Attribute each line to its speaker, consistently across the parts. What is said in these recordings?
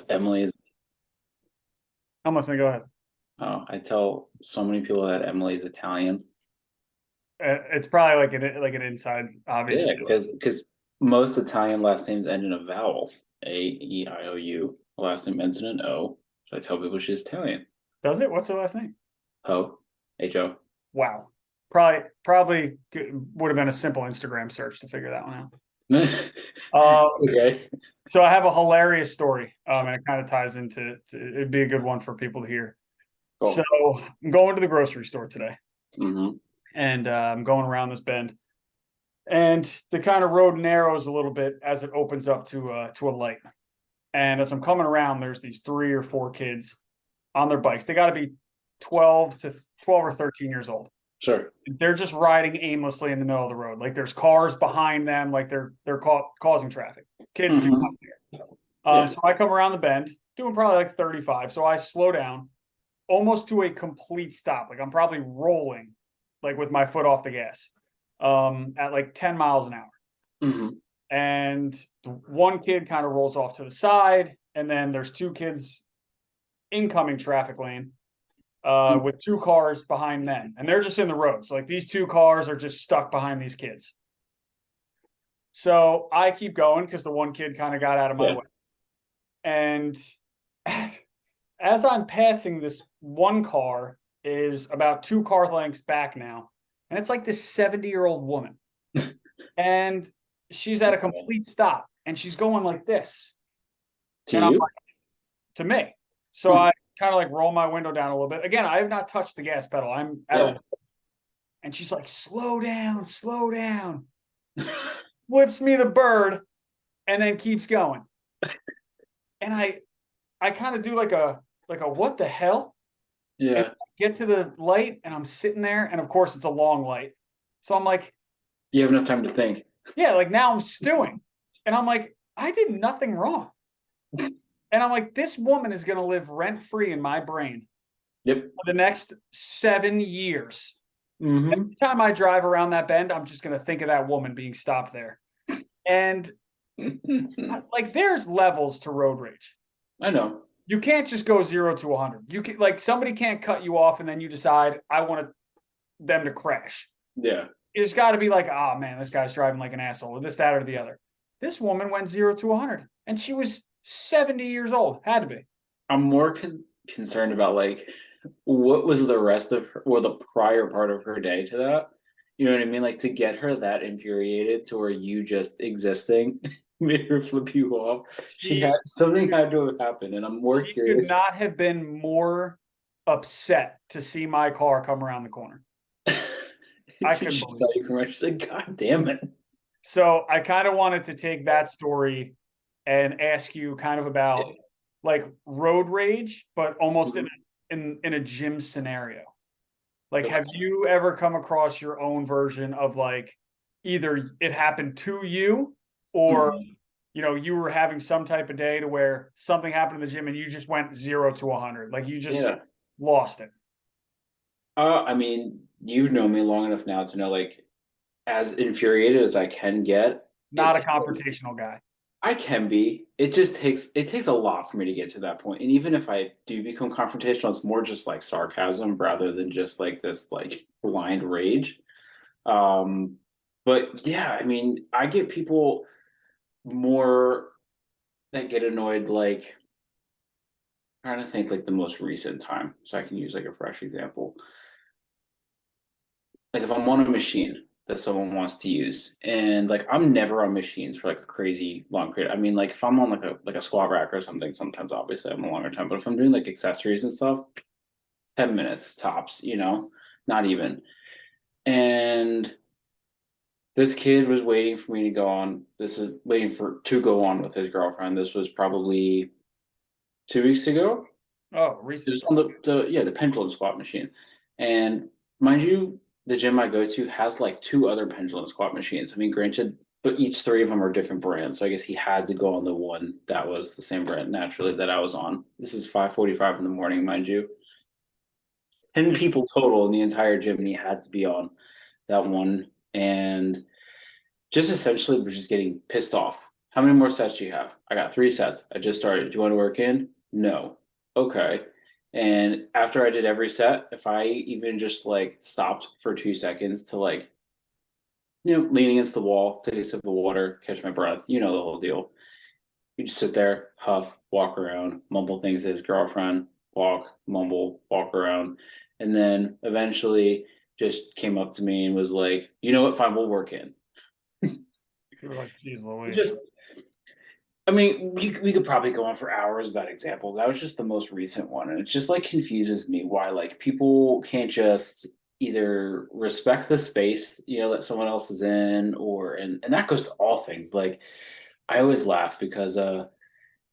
Speaker 1: Emily is.
Speaker 2: I'm listening. Go ahead.
Speaker 1: Oh, I tell so many people that Emily is Italian.
Speaker 2: It's probably like an inside,
Speaker 1: Yeah,
Speaker 2: obviously.
Speaker 1: because most Italian last names end in a vowel. A-E-I-O-U. Last name ends in an O. So I tell people she's Italian.
Speaker 2: Does it? What's her last name?
Speaker 1: Ho. H-O.
Speaker 2: Wow. Probably would have been a simple Instagram search to figure that one out.
Speaker 1: Okay.
Speaker 2: So I have a hilarious story, and it kind of ties it'd be a good one for people to hear. So
Speaker 1: Cool.
Speaker 2: I'm going to the grocery store today,
Speaker 1: Mm-hmm.
Speaker 2: and I'm going around this bend, and the kind of road narrows a little bit as it opens up to a light. And as I'm coming around, there's these 3 or 4 kids on their bikes. They got to be 12 or 13 years old.
Speaker 1: Sure.
Speaker 2: They're just riding aimlessly in the middle of the road. Like there's cars behind them, like they're causing traffic. Kids do not
Speaker 1: Mm-hmm.
Speaker 2: care.
Speaker 1: Yeah.
Speaker 2: So I come around the bend, doing probably like 35. So I slow down almost to a complete stop. Like I'm probably rolling, like with my foot off the gas, at like 10 miles an hour.
Speaker 1: Mm-hmm.
Speaker 2: And one kid kind of rolls off to the side, and then there's 2 kids incoming traffic lane with 2 cars behind them, and they're just in the road. So like these 2 cars are just stuck behind these kids. So I keep going because the one kid kind of got out of my
Speaker 1: Yeah.
Speaker 2: way. And as I'm passing, this one car is about 2 car lengths back now, and it's like this 70-year-old woman, and she's at a complete stop, and she's going like this,
Speaker 1: To
Speaker 2: and I'm
Speaker 1: you?
Speaker 2: like, to me. So
Speaker 1: Hmm.
Speaker 2: I kind of like roll my window down a little bit. Again, I have not touched the gas pedal. I'm at
Speaker 1: Yeah.
Speaker 2: a, and she's like, slow down, whips me the bird, and then keeps going. And I kind of do like a what the hell? And
Speaker 1: Yeah.
Speaker 2: I get to the light, and I'm sitting there, and of course it's a long light. So I'm like,
Speaker 1: You have enough time to think.
Speaker 2: yeah, like now I'm stewing. And I'm like, I did nothing wrong. And I'm like, this woman is gonna live rent free in my brain
Speaker 1: Yep.
Speaker 2: for the next 7 years.
Speaker 1: Mm-hmm.
Speaker 2: Every time I drive around that bend, I'm just gonna think of that woman being stopped there. And like there's levels to road rage.
Speaker 1: I know.
Speaker 2: You can't just go 0 to 100. You can like somebody can't cut you off and then you decide I want them to crash.
Speaker 1: Yeah.
Speaker 2: It's got to be like, oh man, this guy's driving like an asshole, or this, that, or the other. This woman went 0 to 100, and she was 70 years old. Had to be.
Speaker 1: I'm more concerned about like what was the rest of her or the prior part of her day to that. You know what I mean? Like to get her that infuriated to where you just existing made her flip you off. She
Speaker 2: She
Speaker 1: had something had to have happened, and I'm more
Speaker 2: she could
Speaker 1: curious.
Speaker 2: not have been more upset to see my car come around the corner. I couldn't
Speaker 1: She
Speaker 2: believe
Speaker 1: saw
Speaker 2: it.
Speaker 1: you come out. She's like, God damn it.
Speaker 2: So I kind of wanted to take that story and ask you kind of about like road rage, but almost in
Speaker 1: Mhm.
Speaker 2: in a gym scenario. Like,
Speaker 1: Okay.
Speaker 2: have you ever come across your own version of like either it happened to you or
Speaker 1: Mhm.
Speaker 2: you were having some type of day to where something happened in the gym and you just went 0 to 100, like you just
Speaker 1: Yeah.
Speaker 2: lost it.
Speaker 1: I mean, you've known me long enough now to know like as infuriated as I can get,
Speaker 2: Not
Speaker 1: it's
Speaker 2: a confrontational guy.
Speaker 1: I can be. It takes a lot for me to get to that point. And even if I do become confrontational, it's more just like sarcasm rather than just like this like blind rage. Um, but yeah, I mean, I get people more that get annoyed like I'm trying to think like the most recent time, so I can use like a fresh example. Like if I'm on a machine that someone wants to use, and like I'm never on machines for like a crazy long period. I mean, like if I'm on like a squat rack or something, sometimes obviously I'm a longer time. But if I'm doing like accessories and stuff, 10 minutes tops, not even. And this kid was waiting for me to go on. This is waiting for to go on with his girlfriend. This was probably 2 weeks ago.
Speaker 2: Oh,
Speaker 1: It was
Speaker 2: recent.
Speaker 1: on the pendulum squat machine, and mind you, the gym I go to has like 2 other pendulum squat machines. I mean, granted, but each 3 of them are different brands. So I guess he had to go on the one that was the same brand naturally that I was on. This is 5:45 in the morning, mind you. 10 people total in the entire gym, and he had to be on that one, and just essentially was just getting pissed off How many more sets do you have? I got 3 sets. I just started. Do you want to work in? No. Okay. And after I did every set, if I even just like stopped for 2 seconds to like, lean against the wall, take a sip of water, catch my breath, the whole deal. You just sit there, huff, walk around, mumble things to his girlfriend, walk, mumble, walk around. And then eventually just came up to me and was like, you know what, fine, we'll work in.
Speaker 2: You were like, geez, Louise.
Speaker 1: Just, I mean, we could probably go on for hours about examples. That was just the most recent one. And it just like confuses me why like people can't just either respect the space, that someone else is in, or and that goes to all things. Like I always laugh because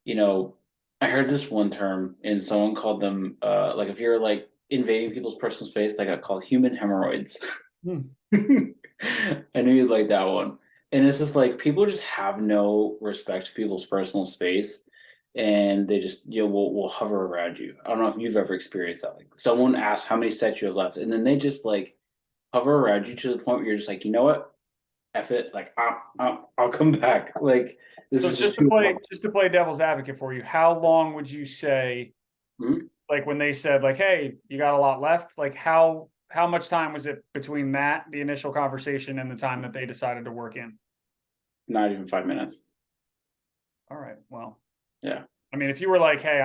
Speaker 1: you know, I heard this one term and someone called them like if you're like invading people's personal space, they got called human hemorrhoids.
Speaker 2: Hmm.
Speaker 1: I knew you'd like that one. And it's just like people just have no respect for people's personal space and they just will hover around you. I don't know if you've ever experienced that. Like someone asks how many sets you have left, and then they just like hover around you to the point where you're just like, you know what? F it, like I'll come back. Like this
Speaker 2: So
Speaker 1: is just too long.
Speaker 2: just to play devil's advocate for you, how long would you say,
Speaker 1: Mhm.
Speaker 2: like when they said like, hey, you got a lot left, like how much time was it between that, the initial conversation, and the time that they decided to work in?
Speaker 1: Not even 5 minutes.
Speaker 2: All right, well,
Speaker 1: Yeah.
Speaker 2: I mean, if you were like, hey,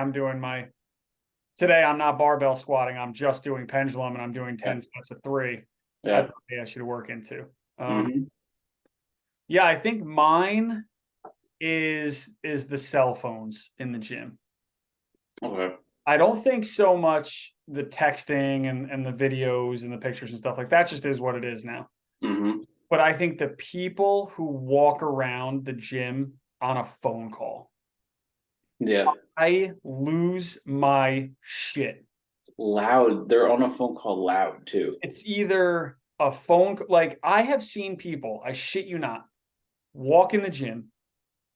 Speaker 2: today I'm not barbell squatting, I'm just doing pendulum and I'm doing
Speaker 1: Yeah.
Speaker 2: 10 sets of 3, I'd
Speaker 1: Yeah.
Speaker 2: probably ask you to work into.
Speaker 1: Hmm.
Speaker 2: Yeah, I think mine is the cell phones in the gym.
Speaker 1: Okay.
Speaker 2: I don't think so much the texting and the videos and the pictures and stuff like that just is what it is now.
Speaker 1: Hmm.
Speaker 2: But I think the people who walk around the gym on a phone call,
Speaker 1: Yeah.
Speaker 2: I lose my shit.
Speaker 1: Loud. They're on a phone call loud too.
Speaker 2: It's either a phone, like I have seen people, I shit you not, walk in the gym,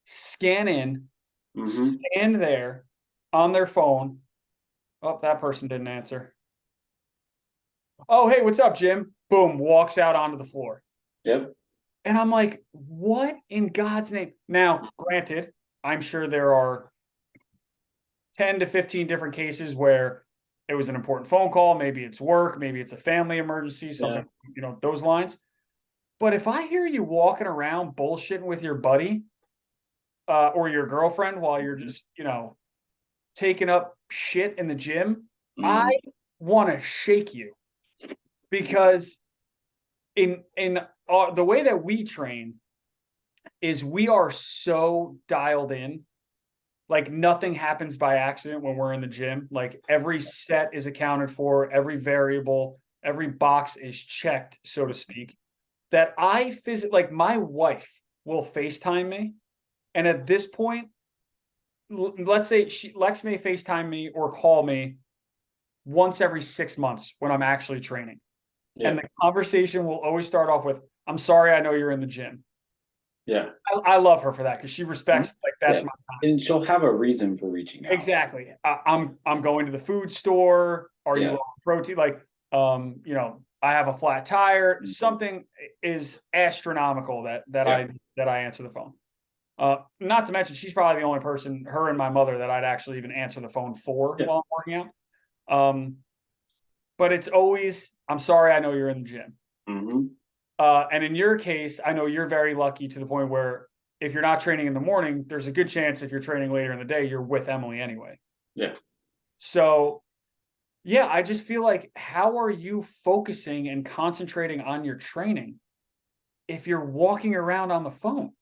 Speaker 2: scan in,
Speaker 1: Hmm.
Speaker 2: stand there on their phone. Oh, that person didn't answer. Oh, hey, what's up, Jim? Boom, walks out onto the floor.
Speaker 1: Yep.
Speaker 2: And I'm like, what in God's name? Now, granted, I'm sure there are 10 to 15 different cases where it was an important phone call. Maybe it's work, maybe it's a family emergency,
Speaker 1: Yeah.
Speaker 2: something, those lines. But if I hear you walking around bullshitting with your buddy or your girlfriend while you're just, taking up shit in the gym, I
Speaker 1: Hmm.
Speaker 2: want to shake you because in the way that we train is we are so dialed in, like nothing happens by accident when we're in the gym. Like every set is accounted for, every variable, every box is checked, so to speak. That I like my wife will FaceTime me, and at this point, let's say Lex may FaceTime me or call me once every 6 months when I'm actually training.
Speaker 1: Yeah.
Speaker 2: And the conversation will always start off with, I'm sorry, I know you're in the gym.
Speaker 1: Yeah.
Speaker 2: I love her for that because she
Speaker 1: Mhm.
Speaker 2: respects, like, that's
Speaker 1: Yeah.
Speaker 2: my time.
Speaker 1: And she'll have a reason for reaching out.
Speaker 2: Exactly. I'm going to the food store. Are you
Speaker 1: Yeah.
Speaker 2: low on protein? Like, I have a flat tire.
Speaker 1: Mhm.
Speaker 2: Something is astronomical that
Speaker 1: Yeah.
Speaker 2: I answer the phone. Not to mention she's probably the only person, her and my mother, that I'd actually even answer the phone for
Speaker 1: Yeah.
Speaker 2: while I'm working out. But it's always, I'm sorry, I know you're in the gym.
Speaker 1: Hmm.
Speaker 2: And in your case, I know you're very lucky to the point where if you're not training in the morning, there's a good chance if you're training later in the day, you're with Emily anyway.
Speaker 1: Yeah.
Speaker 2: So, yeah, I just feel like how are you focusing and concentrating on your training if you're walking around on the phone?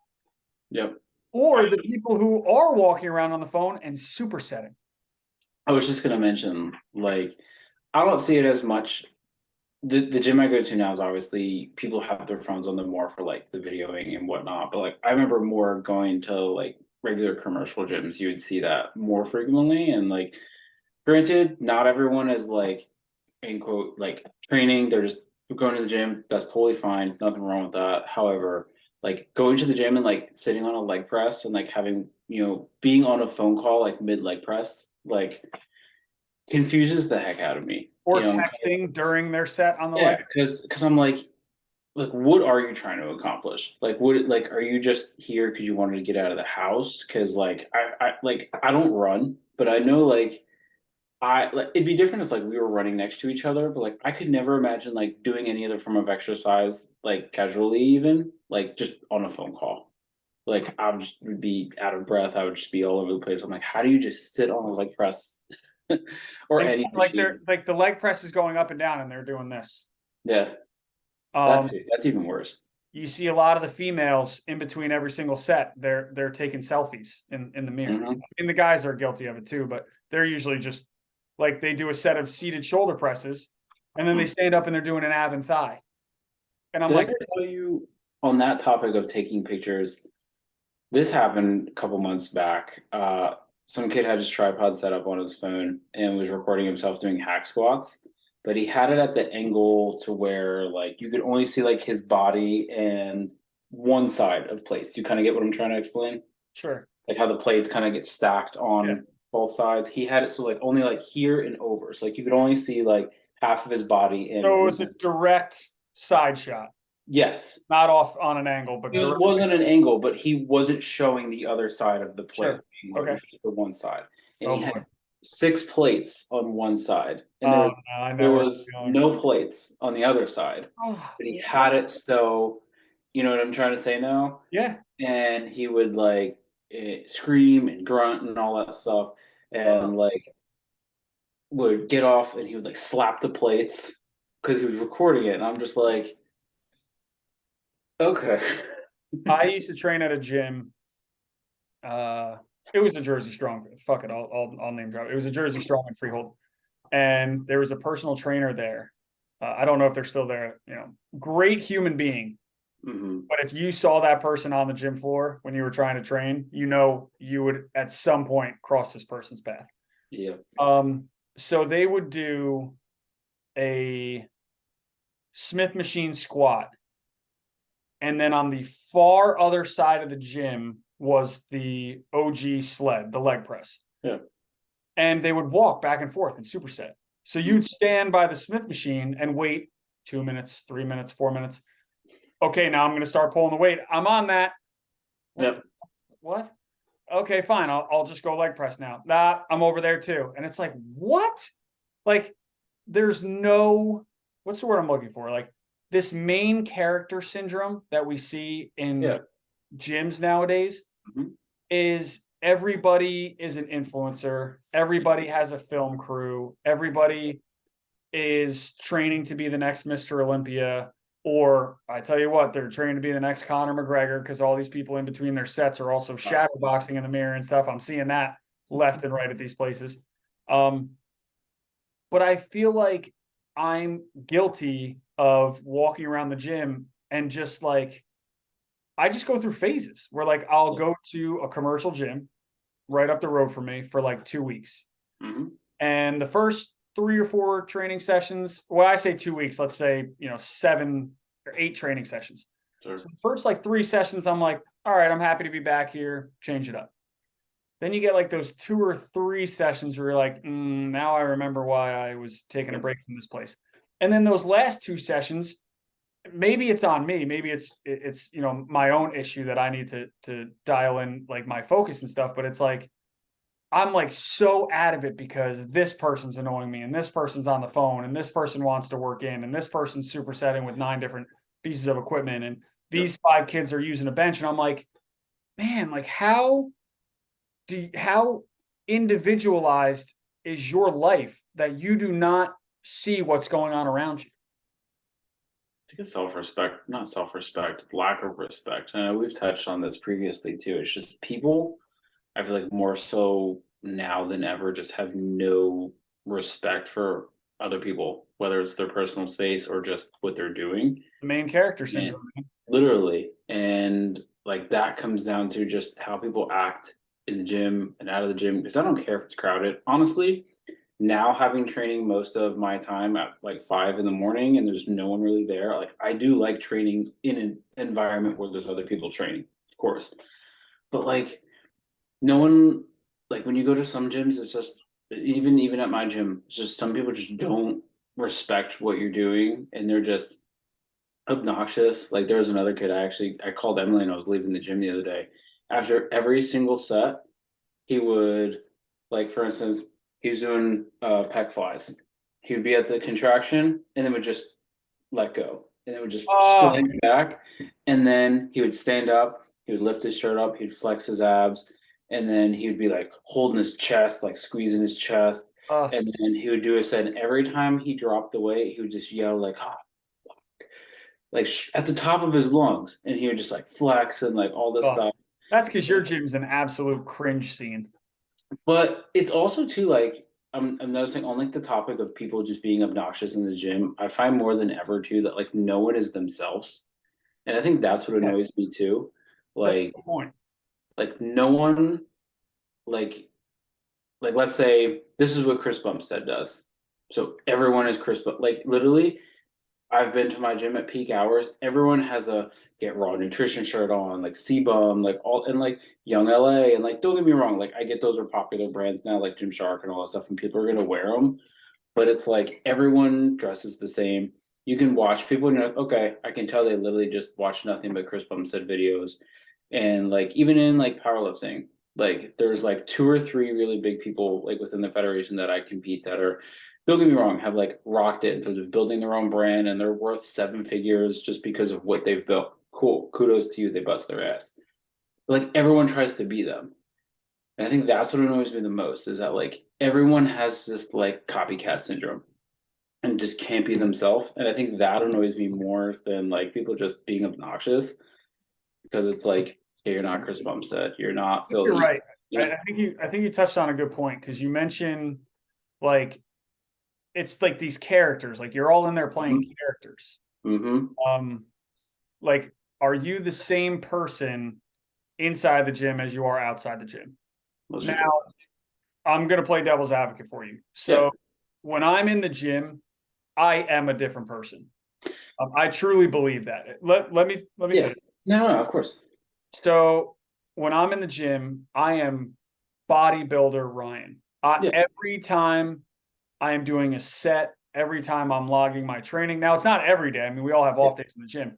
Speaker 1: Yep.
Speaker 2: Or the people who are walking around on the phone and supersetting.
Speaker 1: I was just gonna mention, like, I don't see it as much. The gym I go to now is obviously people have their phones on them more for like the videoing and whatnot. But like I remember more going to like regular commercial gyms, you would see that more frequently. And like granted, not everyone is like in quote like training, they're just going to the gym. That's totally fine. Nothing wrong with that. However, like going to the gym and like sitting on a leg press and like having, being on a phone call like mid leg press, like confuses the heck out of me.
Speaker 2: Or texting during their set on the
Speaker 1: Yeah,
Speaker 2: leg.
Speaker 1: because I'm like, like what are you trying to accomplish? Like what like are you just here because you wanted to get out of the house? Because like I don't run, but I know I like it'd be different if like we were running next to each other, but like I could never imagine like doing any other form of exercise like casually even like just on a phone call. Like I would just would be out of breath. I would just be all over the place. I'm like, how do you just sit on a leg press or
Speaker 2: And
Speaker 1: any
Speaker 2: like they're
Speaker 1: machine?
Speaker 2: like the leg press is going up and down and they're doing this.
Speaker 1: Yeah,
Speaker 2: Um,
Speaker 1: that's even worse.
Speaker 2: you see a lot of the females in between every single set, they're taking selfies in the mirror.
Speaker 1: Hmm.
Speaker 2: And the guys are guilty of it too, but they're usually just like they do a set of seated shoulder presses and then they stand up and they're doing an ab and thigh. And I'm
Speaker 1: Did I
Speaker 2: like,
Speaker 1: ever tell you on that topic of taking pictures? This happened a couple months back. Some kid had his tripod set up on his phone and was recording himself doing hack squats, but he had it at the angle to where like you could only see like his body and one side of plates. Do you kind of get what I'm trying to explain?
Speaker 2: sure.
Speaker 1: Like how the plates kind of get stacked
Speaker 2: Yeah.
Speaker 1: on both sides. He had it so like only like here and over. So like you could only see like half of his body
Speaker 2: So
Speaker 1: and
Speaker 2: it was a direct side shot,
Speaker 1: yes.
Speaker 2: not off on an angle, but
Speaker 1: It
Speaker 2: direct.
Speaker 1: wasn't an angle, but he wasn't showing the other side of the plate
Speaker 2: Sure.
Speaker 1: anymore. It
Speaker 2: Okay.
Speaker 1: was just the one side. And
Speaker 2: Oh
Speaker 1: he
Speaker 2: boy.
Speaker 1: had six plates on one side, and
Speaker 2: Oh no, I
Speaker 1: there
Speaker 2: know where
Speaker 1: was
Speaker 2: I'm going.
Speaker 1: no plates on the other side.
Speaker 2: Oh,
Speaker 1: But he had
Speaker 2: what?
Speaker 1: it so, you know what I'm trying to say now?
Speaker 2: Yeah.
Speaker 1: And he would like scream and grunt and all that stuff,
Speaker 2: Oh.
Speaker 1: and like would get off and he would like slap the plates because he was recording it. And I'm just like, okay.
Speaker 2: I used to train at a gym. It was a Jersey Strong. Fuck it, I'll name drop. It was a Jersey Strong in Freehold, and there was a personal trainer there. I don't know if they're still there. You know, great human being.
Speaker 1: Hmm.
Speaker 2: But if you saw that person on the gym floor when you were trying to train, you know you would at some point cross this person's path.
Speaker 1: Yeah.
Speaker 2: Um, so they would do a Smith machine squat, and then on the far other side of the gym was the OG sled, the leg press.
Speaker 1: Yeah.
Speaker 2: And they would walk back and forth in superset. So you'd stand by the Smith machine and wait 2 minutes, 3 minutes, 4 minutes. Okay, now I'm going to start pulling the weight. I'm on that. What?
Speaker 1: Yep.
Speaker 2: What? Okay, fine. I'll just go leg press now. Nah, I'm over there too. And it's like, what? Like, there's no, what's the word I'm looking for? Like, this main character syndrome that we see in
Speaker 1: Yeah.
Speaker 2: gyms nowadays
Speaker 1: Mhm.
Speaker 2: is everybody is an influencer, everybody has a film crew, everybody is training to be the next Mr. Olympia, or I tell you what, they're training to be the next Conor McGregor because all these people in between their sets are also shadow boxing in the mirror and stuff. I'm seeing that left and right at these places. Um, but I feel like I'm guilty of walking around the gym and just like I just go through phases where like I'll go to a commercial gym right up the road from me for like 2 weeks.
Speaker 1: Mhm.
Speaker 2: And the first 3 or 4 training sessions, well, I say 2 weeks, let's say, 7 or 8 training sessions.
Speaker 1: Sure.
Speaker 2: So the first like 3 sessions, I'm like, all right, I'm happy to be back here, change it up. Then you get like those 2 or 3 sessions where you're like, now I remember why I was taking a break from this place. And then those last 2 sessions, maybe it's on me, maybe it's my own issue that I need to dial in like my focus and stuff, but it's like I'm like so out of it because this person's annoying me and this person's on the phone and this person wants to work in and this person's supersetting with 9 different pieces of equipment and
Speaker 1: Yep.
Speaker 2: these 5 kids are using a bench and I'm like, man, like how individualized is your life that you do not see what's going on around you?
Speaker 1: I think it's self-respect, not self-respect, lack of respect. And I know we've touched on this previously too. It's just people, I feel like more so now than ever, just have no respect for other people, whether it's their personal space or just what they're doing.
Speaker 2: The main character
Speaker 1: And
Speaker 2: syndrome.
Speaker 1: literally. And like that comes down to just how people act in the gym and out of the gym. Because I don't care if it's crowded. Honestly, now having training most of my time at like 5 in the morning and there's no one really there, like I do like training in an environment where there's other people training, of course. But like no one like when you go to some gyms, it's just even at my gym, it's just some people just don't respect what you're doing and they're just obnoxious. Like there was another kid I called Emily and I was leaving the gym the other day. After every single set, he would like for instance, he was doing pec flies. He would be at the contraction and then would just let go. And it would just
Speaker 2: Oh,
Speaker 1: slam back. And then he would stand up, he would lift his shirt up, he'd flex his abs, and then he would be like holding his chest, like squeezing his chest.
Speaker 2: uh,
Speaker 1: And then he would do a set, and every time he dropped the weight, he would just yell like, "Ah," like at the top of his lungs, and he would just like flex and like all this
Speaker 2: uh,
Speaker 1: stuff.
Speaker 2: that's because your gym's an absolute cringe scene.
Speaker 1: But it's also too like I'm noticing on like the topic of people just being obnoxious in the gym. I find more than ever too that like no one is themselves, and I think that's what
Speaker 2: Yeah,
Speaker 1: annoys me too.
Speaker 2: that's a
Speaker 1: Like
Speaker 2: good point.
Speaker 1: no one like let's say this is what Chris Bumstead does. So everyone is Chris, but like literally I've been to my gym at peak hours. Everyone has a Get Raw Nutrition shirt on, like CBum, like all and like Young LA. And like, don't get me wrong, like I get those are popular brands now, like Gymshark and all that stuff, and people are gonna wear them. But it's like everyone dresses the same. You can watch people and you're like, okay, I can tell they literally just watch nothing but Chris Bumstead videos. And like even in like powerlifting, like there's like two or three really big people like within the federation that I compete that are, don't get me wrong, have like rocked it in terms of building their own brand and they're worth seven figures just because of what they've built. Cool. Kudos to you. They bust their ass. But like everyone tries to be them. And I think that's what annoys me the most is that like everyone has just like copycat syndrome and just can't be themselves. And I think that annoys me more than like people just being obnoxious because it's like, hey, you're not Chris Bumstead, you're not Phil
Speaker 2: You're right.
Speaker 1: Heath, you know?
Speaker 2: I think you touched on a good point because you mentioned like it's like these characters, like you're all in there playing characters.
Speaker 1: Mm-hmm.
Speaker 2: Um, like, are you the same person inside the gym as you are outside the gym?
Speaker 1: Most
Speaker 2: Now,
Speaker 1: people.
Speaker 2: I'm gonna play devil's advocate for you.
Speaker 1: Yeah.
Speaker 2: So when I'm in the gym, I am a different person. I truly believe that. Let me
Speaker 1: Yeah.
Speaker 2: finish.
Speaker 1: No, of course.
Speaker 2: So when I'm in the gym, I am bodybuilder Ryan.
Speaker 1: Yeah.
Speaker 2: Every time I am doing a set, every time I'm logging my training. Now it's not every day. I mean, we all have
Speaker 1: Yeah.
Speaker 2: off days in the gym,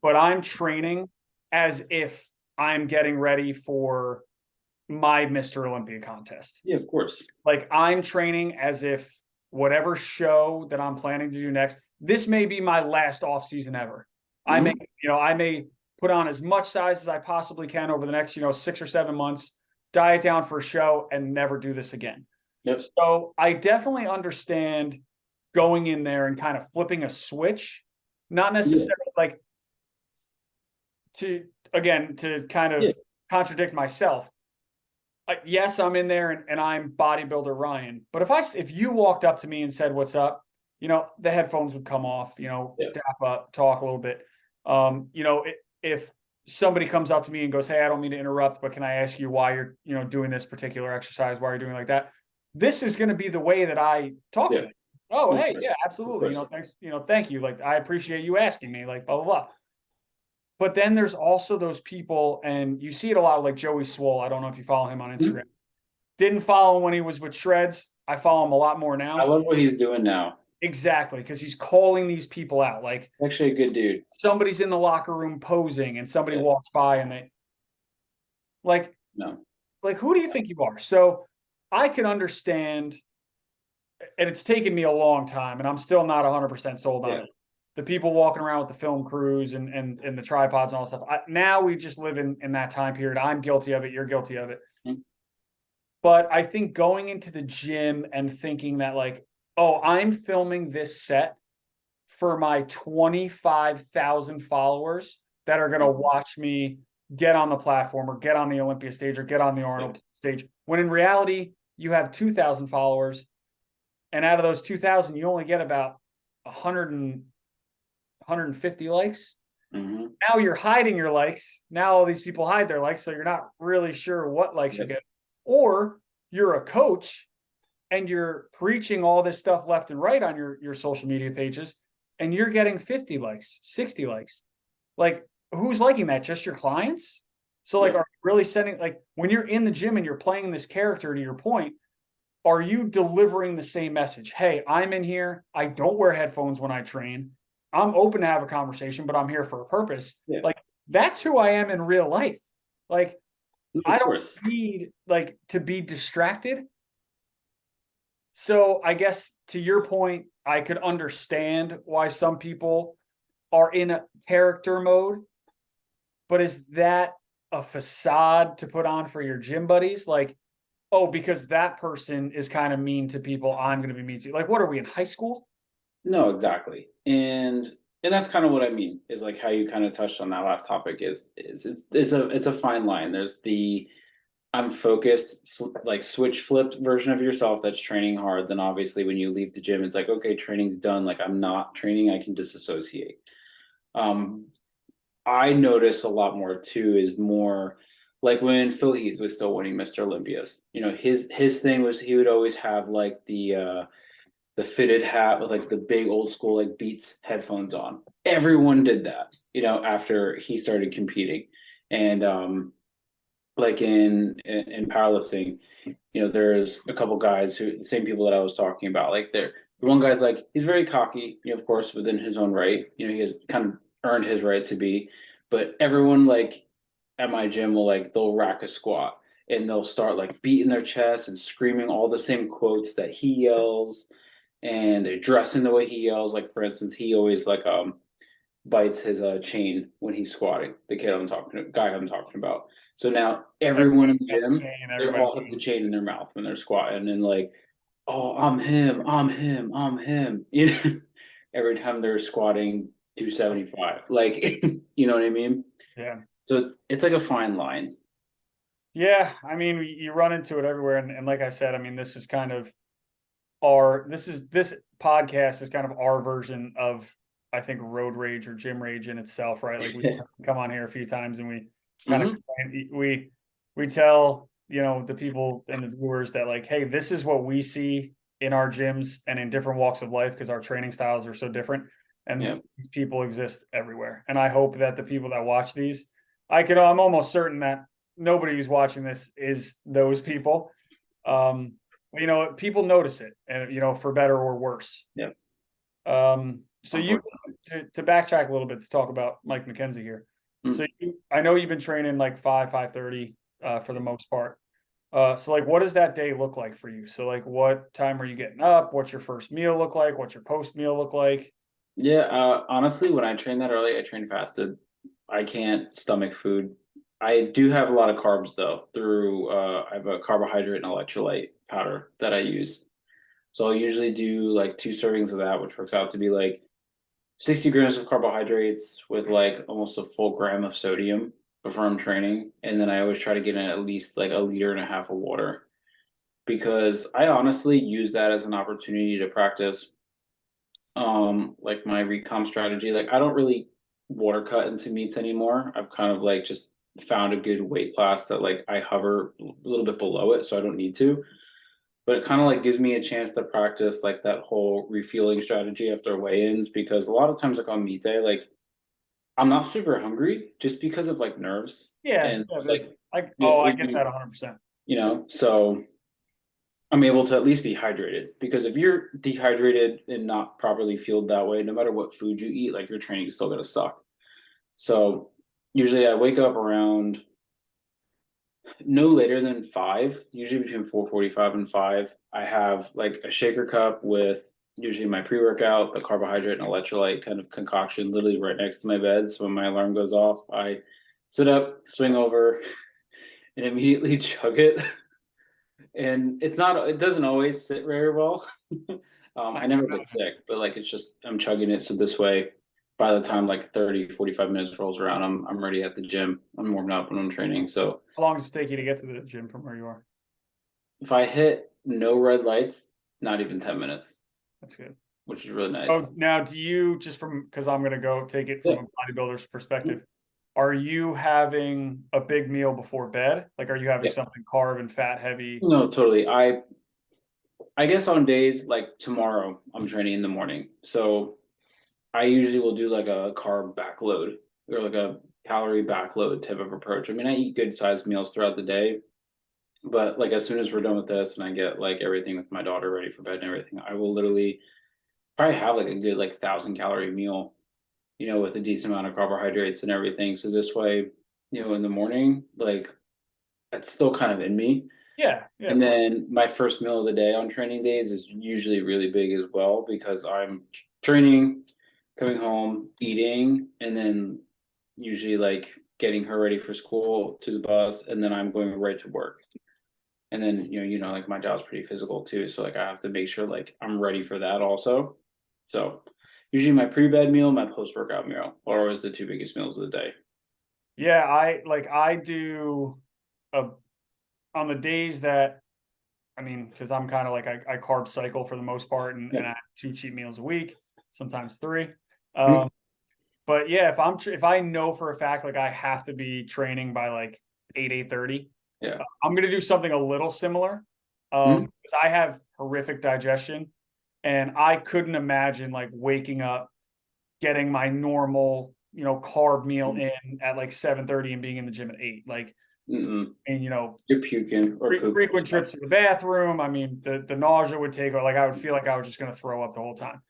Speaker 2: but I'm training as if I'm getting ready for my Mr. Olympia contest.
Speaker 1: Yeah, of course.
Speaker 2: Like I'm training as if whatever show that I'm planning to do next, this may be my last off season ever. I may,
Speaker 1: Mm-hmm.
Speaker 2: I may put on as much size as I possibly can over the next, 6 or 7 months, diet down for a show and never do this again.
Speaker 1: Yep.
Speaker 2: So I definitely understand going in there and kind of flipping a switch, not
Speaker 1: Yeah.
Speaker 2: necessarily like to kind
Speaker 1: Yeah.
Speaker 2: of contradict myself. Yes, I'm in there and I'm bodybuilder Ryan. But if you walked up to me and said, "What's up?" The headphones would come off.
Speaker 1: Yeah.
Speaker 2: Dap up, talk a little bit. If somebody comes up to me and goes, "Hey, I don't mean to interrupt, but can I ask you why you're doing this particular exercise? Why you're doing like that?" This is going to be the way that I talk to
Speaker 1: Yeah.
Speaker 2: them. Oh,
Speaker 1: Of
Speaker 2: hey,
Speaker 1: course.
Speaker 2: yeah,
Speaker 1: Of
Speaker 2: absolutely.
Speaker 1: course.
Speaker 2: Thanks. Thank you. Like I appreciate you asking me. Like blah blah blah. But then there's also those people, and you see it a lot, like Joey Swole. I don't know if you follow him on
Speaker 1: Mhm.
Speaker 2: Instagram. Didn't follow him when he was with Shreds. I follow him a lot more
Speaker 1: I
Speaker 2: now.
Speaker 1: love what he's doing now.
Speaker 2: Exactly, because he's calling these people out. Like
Speaker 1: Actually, a good dude.
Speaker 2: somebody's in the locker room posing, and somebody
Speaker 1: Yeah.
Speaker 2: walks by, and they like,
Speaker 1: No.
Speaker 2: who do you think you are? So I can understand, and it's taken me a long time, and I'm still not 100% sold on
Speaker 1: Yeah.
Speaker 2: it. The people walking around with the film crews and the tripods and all that stuff. Now we just live in that time period. I'm guilty of it. You're guilty of it.
Speaker 1: Mhm.
Speaker 2: But I think going into the gym and thinking that like, oh, I'm filming this set for my 25,000 followers that are going to watch me get on the platform or get on the Olympia stage or get on the Arnold stage. When in reality, you have 2,000 followers. And out of those 2,000, you only get about 100 150 likes.
Speaker 1: Mm-hmm.
Speaker 2: Now you're hiding your likes. Now all these people hide their likes. So you're not really sure what likes you're getting. Or you're a coach and you're preaching all this stuff left and right on your social media pages and you're getting 50 likes, 60 likes. Like, who's liking that? Just your clients? So, like,
Speaker 1: Yeah.
Speaker 2: are you really sending, like, when you're in the gym and you're playing this character, to your point, are you delivering the same message? Hey, I'm in here. I don't wear headphones when I train. I'm open to have a conversation, but I'm here for a purpose.
Speaker 1: Yeah.
Speaker 2: Like that's who I am in real life. Like I
Speaker 1: Of
Speaker 2: don't
Speaker 1: course.
Speaker 2: need like to be distracted. So I guess to your point, I could understand why some people are in a character mode, but is that a facade to put on for your gym buddies? Like, oh, because that person is kind of mean to people, I'm going to be mean to you. Like, what are we in high school?
Speaker 1: No, exactly. And that's kind of what I mean, is like how you kind of touched on that last topic is it's a fine line. There's the I'm focused, like switch flipped version of yourself that's training hard. Then obviously when you leave the gym, it's like, okay, training's done. Like I'm not training, I can disassociate. Um, I notice a lot more too, is more like when Phil Heath was still winning Mr. Olympias. You know, his thing was he would always have like the fitted hat with like the big old school like Beats headphones on. Everyone did that, you know, after he started competing. And like in powerlifting, you know, there's a couple guys who the same people that I was talking about. Like the one guy's like he's very cocky, you know, of course, within his own right. You know, he has kind of earned his right to be, but everyone like at my gym will like they'll rack a squat and they'll start like beating their chest and screaming all the same quotes that he yells, and they're dressing the way he yells. Like for instance, he always like bites his chain when he's squatting. The kid I'm talking to, guy I'm talking about. So now everyone in the
Speaker 2: That's
Speaker 1: gym,
Speaker 2: chain,
Speaker 1: they
Speaker 2: everybody.
Speaker 1: all have the chain in their mouth when they're squatting, and like, oh, I'm him, I'm him, I'm him. You know, every time they're squatting 275, like, you know what I mean?
Speaker 2: Yeah.
Speaker 1: So it's like a fine line.
Speaker 2: Yeah. I mean, you run into it everywhere. And like I said, I mean, this is kind of this podcast is kind of our version of, I think, road rage or gym rage in itself, right? Like we come on here a few times and we kind of,
Speaker 1: Hmm.
Speaker 2: we tell, you know, the people and the viewers that like, hey, this is what we see in our gyms and in different walks of life because our training styles are so different.
Speaker 1: Yeah.
Speaker 2: And these people exist everywhere. And I hope that the people that watch these, I'm almost certain that nobody who's watching this is those people. Um, you know, people notice it, and you know, for better or worse.
Speaker 1: Yeah.
Speaker 2: So you to backtrack a little bit to talk about Mike McKenzie here.
Speaker 1: Mm.
Speaker 2: So I know you've been training like 5:30 for the most part. So like, what does that day look like for you? So like, what time are you getting up? What's your first meal look like? What's your post meal look like?
Speaker 1: Yeah. Honestly, when I train that early, I train fasted. I can't stomach food. I do have a lot of carbs though through I have a carbohydrate and electrolyte powder that I use. So I'll usually do like 2 servings of that, which works out to be like 60 grams of carbohydrates with like almost a full gram of sodium before I'm training. And then I always try to get in at least like a liter and a half of water because I honestly use that as an opportunity to practice like my recomp strategy. Like I don't really water cut into meets anymore. I've kind of like just found a good weight class that like I hover a little bit below it, so I don't need to. But it kind of like gives me a chance to practice like that whole refueling strategy after weigh-ins, because a lot of times like on meet day, like I'm not super hungry just because of like nerves
Speaker 2: Yeah,
Speaker 1: and
Speaker 2: yeah. There's
Speaker 1: like
Speaker 2: like, oh, I get
Speaker 1: you
Speaker 2: that 100%.
Speaker 1: know, so I'm able to at least be hydrated, because if you're dehydrated and not properly fueled that way, no matter what food you eat, like your training is still gonna suck. So usually I wake up around no later than 5, usually between 4:45 and 5. I have like a shaker cup with usually my pre-workout, the carbohydrate and electrolyte kind of concoction literally right next to my bed. So when my alarm goes off, I sit up, swing over, and immediately chug it. And it doesn't always sit very well. I never get sick, but like it's just I'm chugging it so this way by the time like 30-45 minutes rolls around, I'm ready at the gym. I'm warming up when I'm training. So
Speaker 2: How long does it take you to get to the gym from where you are?
Speaker 1: if I hit no red lights, not even 10 minutes,
Speaker 2: That's good.
Speaker 1: which is really
Speaker 2: Oh,
Speaker 1: nice.
Speaker 2: now do you just from because I'm gonna go take it from
Speaker 1: Yeah.
Speaker 2: a bodybuilder's perspective, are you having a big meal before bed? Like, are you having
Speaker 1: Yeah.
Speaker 2: something carb and fat heavy?
Speaker 1: No, totally. I guess on days like tomorrow, I'm training in the morning. So I usually will do like a carb backload or like a calorie backload type of approach. I mean, I eat good sized meals throughout the day, but like as soon as we're done with this and I get like everything with my daughter ready for bed and everything, I will literally probably have like a good like 1,000 calorie meal, with a decent amount of carbohydrates and everything. So this way, in the morning, like it's still kind of in me.
Speaker 2: Yeah, yeah,
Speaker 1: And
Speaker 2: of course.
Speaker 1: then my first meal of the day on training days is usually really big as well because I'm training, coming home, eating, and then usually like getting her ready for school to the bus, and then I'm going right to work. And then like my job's pretty physical too, so like I have to make sure like I'm ready for that also. So usually my pre-bed meal, my post-workout meal are always the two biggest meals of the day.
Speaker 2: Yeah, I do a on the days that I mean, because I'm kind of like I carb cycle for the most part, and
Speaker 1: Yep.
Speaker 2: I have 2 cheat meals a week, sometimes three.
Speaker 1: Mm,
Speaker 2: Um, but yeah, if I know for a fact like I have to be training by like 8:30,
Speaker 1: yeah.
Speaker 2: I'm gonna do something a little similar.
Speaker 1: Mm,
Speaker 2: Because I have horrific digestion, and I couldn't imagine like waking up, getting my normal, carb meal
Speaker 1: mm,
Speaker 2: in at like 7:30 and being in the gym at 8. Like,
Speaker 1: mm-mm.
Speaker 2: and
Speaker 1: You're puking or pooping and
Speaker 2: frequent
Speaker 1: stuff.
Speaker 2: trips to the bathroom. I mean, the nausea would take, or like I would feel like I was just going to throw up the whole time.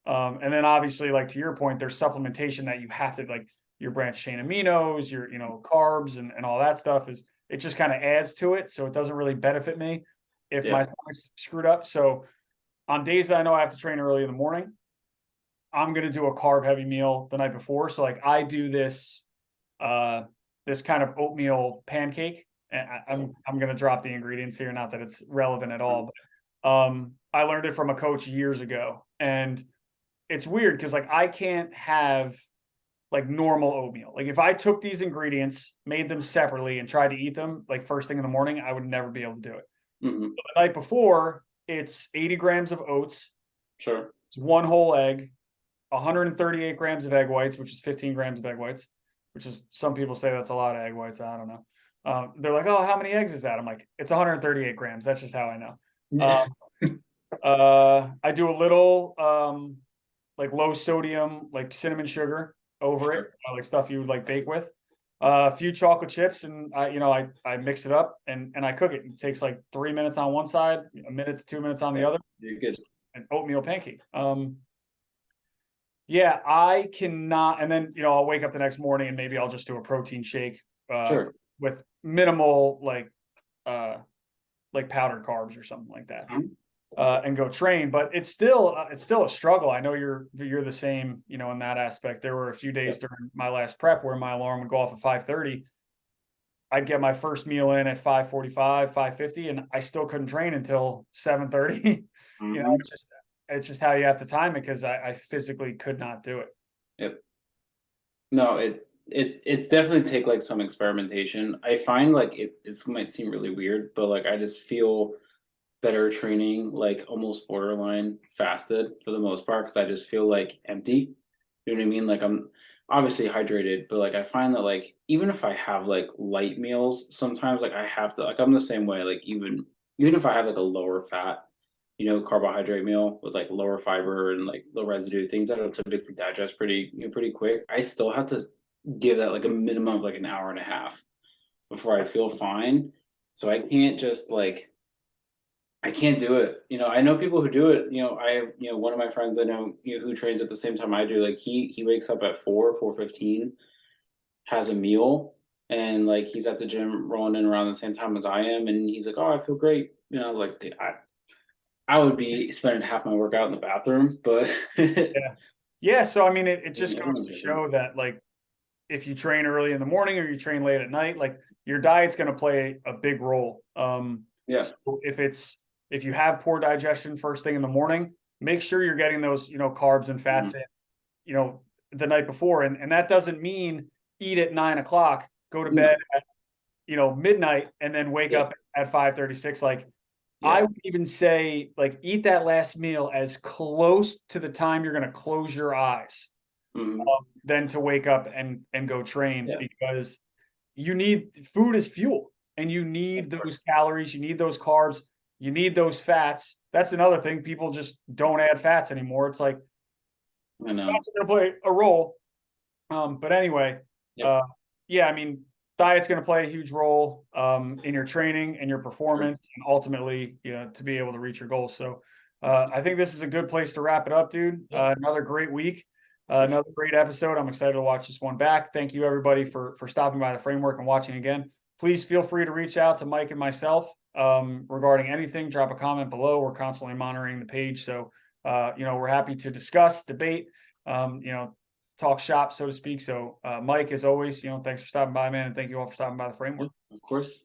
Speaker 2: And then obviously, like to your point, there's supplementation that you have to like your branched chain aminos, your carbs and all that stuff is it just kind of adds to it. So it doesn't really benefit me if my
Speaker 1: Yeah.
Speaker 2: stomach's screwed up. So on days that I know I have to train early in the morning, I'm gonna do a carb heavy meal the night before. So like I do uh this kind of oatmeal pancake. And I'm gonna drop the ingredients here, not that it's relevant at all, but I learned it from a coach years ago. And it's weird because like I can't have like normal oatmeal. Like if I took these ingredients, made them separately, and tried to eat them like first thing in the morning, I would never be able to do it.
Speaker 1: Hmm.
Speaker 2: The night before, it's 80 grams of oats,
Speaker 1: Sure.
Speaker 2: it's one whole egg, 138 grams of egg whites, which is 15 grams of egg whites, which is some people say that's a lot of egg whites. I don't know. They're like, oh, how many eggs is that? I'm like, it's 138 grams. That's just how I know.
Speaker 1: Yeah.
Speaker 2: I do a little like low sodium, like cinnamon sugar over it,
Speaker 1: Sure.
Speaker 2: like stuff you would like bake with. A few chocolate chips, and I mix it up and I cook it. It takes like 3 minutes on one side, a minute to 2 minutes on the
Speaker 1: Yeah.
Speaker 2: other.
Speaker 1: You're good.
Speaker 2: Just an oatmeal pancake. Yeah, I cannot. And then I'll wake up the next morning and maybe I'll just do a protein shake
Speaker 1: Sure.
Speaker 2: with minimal like powdered carbs or something like that.
Speaker 1: Mhm.
Speaker 2: And go train. But it's still a struggle. I know you're the same, in that aspect. There were a few
Speaker 1: Yeah.
Speaker 2: days during my last prep where my alarm would go off at 5:30. I'd get my first meal in at 5:45, 5:50, and I still couldn't train until 7:30.
Speaker 1: Mhm.
Speaker 2: It's just how you have to time it because I physically could not do it.
Speaker 1: Yep. No, it's definitely take like some experimentation. I find like it might seem really weird, but like I just feel better training like almost borderline fasted for the most part because I just feel like empty. You know what I mean? Like I'm obviously hydrated, but like I find that like even if I have like light meals, sometimes like I have to like I'm the same way. Like even if I have like a lower fat, carbohydrate meal with like lower fiber and like low residue, things that will typically digest pretty quick, I still have to give that like a minimum of like an hour and a half before I feel fine. So I can't just like I can't do it. I know people who do it. I have, one of my friends I know, who trains at the same time I do. Like he wakes up at 4:15, has a meal, and like he's at the gym rolling in around the same time as I am, and he's like, "Oh, I feel great." Like dude, I would be spending half my workout in the bathroom, but
Speaker 2: Yeah. Yeah. So I mean it just goes
Speaker 1: everyone's
Speaker 2: to
Speaker 1: different.
Speaker 2: show that like if you train early in the morning or you train late at night, like your diet's going to play a big role.
Speaker 1: Yeah.
Speaker 2: So if you have poor digestion first thing in the morning, make sure you're getting those, carbs and fats
Speaker 1: Mhm.
Speaker 2: in, you know, the night before. And that doesn't mean eat at 9 o'clock, go to bed
Speaker 1: No.
Speaker 2: at, midnight and then wake
Speaker 1: Yeah.
Speaker 2: up at 5:36. Like I
Speaker 1: Yeah.
Speaker 2: would even say like eat that last meal as close to the time you're going to close your eyes
Speaker 1: Hmm.
Speaker 2: than to wake up and go train
Speaker 1: Yeah.
Speaker 2: because you need food as fuel and you
Speaker 1: Of
Speaker 2: need those
Speaker 1: course.
Speaker 2: calories, you need those carbs, you need those fats. That's another thing. People just don't add fats anymore. It's like
Speaker 1: I know.
Speaker 2: fats are going to play a role. But anyway,
Speaker 1: Yep.
Speaker 2: uh, yeah, I mean, diet's going to play a huge role in your training and your
Speaker 1: Sure.
Speaker 2: performance, and ultimately, to be able to reach your goals. So, I think this is a good place to wrap it up, dude. Another great week, another great episode. I'm excited to watch this one back. Thank you everybody for stopping by the framework and watching again. Please feel free to reach out to Mike and myself regarding anything. Drop a comment below. We're constantly monitoring the page, so we're happy to discuss, debate, talk shop, so to speak. So Mike, as always, thanks for stopping by, man, and thank you all for stopping by the framework.
Speaker 1: Of course.